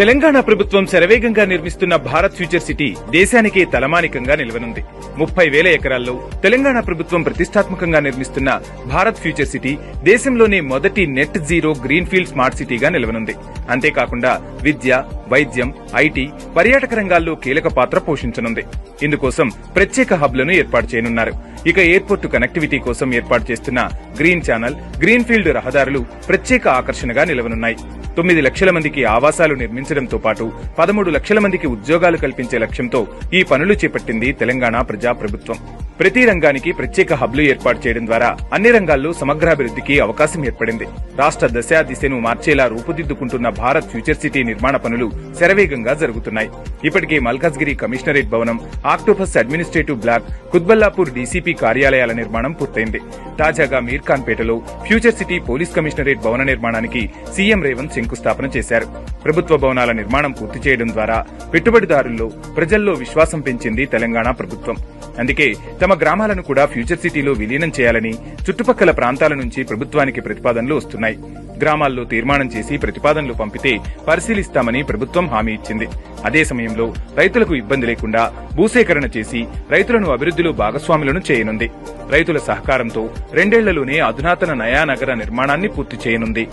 తెలంగాణ ప్రభుత్వం శరవేగంగా నిర్మిస్తున్న భారత్ ఫ్యూచర్ సిటీ దేశానికే తలమానికంగా నిలవనుంది. 30,000 ఎకరాల్లో తెలంగాణ ప్రభుత్వం ప్రతిష్టాత్మకంగా నిర్మిస్తున్న భారత్ ఫ్యూచర్ సిటీ దేశంలోనే మొదటి నెట్ జీరో గ్రీన్ఫీల్డ్ స్మార్ట్ సిటీగా నిలవనుంది. అంతేకాకుండా విద్య, వైద్యం, ఐటీ, పర్యాటక రంగాల్లో కీలక పాత్ర పోషించనుంది. ఇందుకోసం ప్రత్యేక హబ్లను ఏర్పాటు చేయనున్నారు. ఇక ఎయిర్పోర్టు కనెక్టివిటీ కోసం ఏర్పాటు చేస్తున్న గ్రీన్ ఛానల్, గ్రీన్ఫీల్డ్ రహదారులు ప్రత్యేక ఆకర్షణగా నిలవనున్నాయి. 9 లక్షల మందికి ఆవాసాలు నిర్మించడంతో పాటు 13 లక్షల మందికి ఉద్యోగాలు కల్పించే లక్ష్యంతో ఈ పనులు చేపట్టింది తెలంగాణ ప్రజాప్రభుత్వం. ప్రతి రంగానికి ప్రత్యేక హబ్లు ఏర్పాటు చేయడం ద్వారా అన్ని రంగాల్లో సమగ్రాభివృద్ధికి అవకాశం ఏర్పడింది. రాష్ట్ర దిశను మార్చేలా రూపుదిద్దుకుంటున్న భారత్ ఫ్యూచర్ సిటీ నిర్మాణ పనులు శరవేగంగా జరుగుతున్నాయి. ఇప్పటికే మల్కాజ్గిరి కమిషనరేట్ భవనం, ఆక్టోపస్ అడ్మినిస్ట్రేటివ్ బ్లాక్, కుత్బల్లాపూర్ డీసీపీ కార్యాలయాల నిర్మాణం పూర్తయింది. తాజాగా మీర్ఖాన్పేటలో ఫ్యూచర్ సిటీ పోలీస్ కమిషనరేట్ భవన నిర్మాణానికి సీఎం రేవంత్ శంకుస్థాపన చేశారు. ప్రభుత్వ భవనాల నిర్మాణం పూర్తి చేయడం ద్వారా పెట్టుబడిదారుల్లో, ప్రజల్లో విశ్వాసం పెంచింది తెలంగాణ ప్రభుత్వం. అందుకే తమ గ్రామాలను కూడా ఫ్యూచర్ సిటీలో విలీనం చేయాలని చుట్టుపక్కల ప్రాంతాల నుంచి ప్రభుత్వానికి ప్రతిపాదనలు వస్తున్నాయి. గ్రామాల్లో తీర్మానం చేసి ప్రతిపాదనలు పంపితే పరిశీలిస్తామని ప్రభుత్వం హామీ ఇచ్చింది. అదే సమయంలో రైతులకు ఇబ్బంది లేకుండా భూసేకరణ చేసి రైతులను అభివృద్ధిలో భాగస్వాములను చేయనుంది. రైతుల సహకారంతో 2 ఏళ్లలోనే అధునాతన నయానగర నిర్మాణాన్ని పూర్తి చేయనుంది.